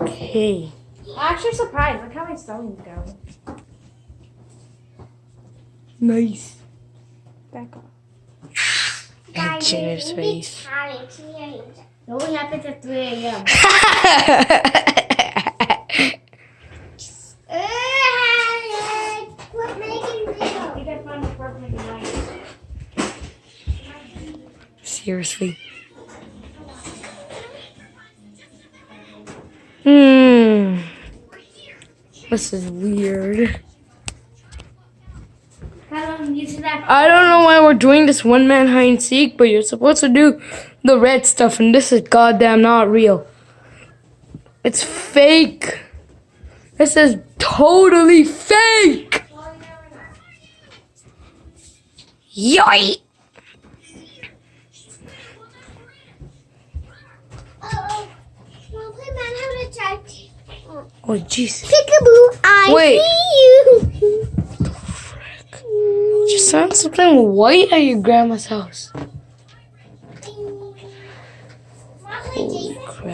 Okay. I'm actually surprised. Look how my spelling's going. Nice. Back off. And Jenner's face. It only happens at 3 a.m. Quit making videos. You gotta find the perfect night. Seriously. This is weird. How long you see that? I don't know why we're doing this one-man hide and seek, but you're supposed to do the red stuff, and this is goddamn not real. It's fake. This is totally fake. Yoy! Oh, well, play Manhunt Attack. Oh, jeez. Peekaboo, I Wait. see you. Just found something white at your grandma's house. Wanna play Holy Jason? crap.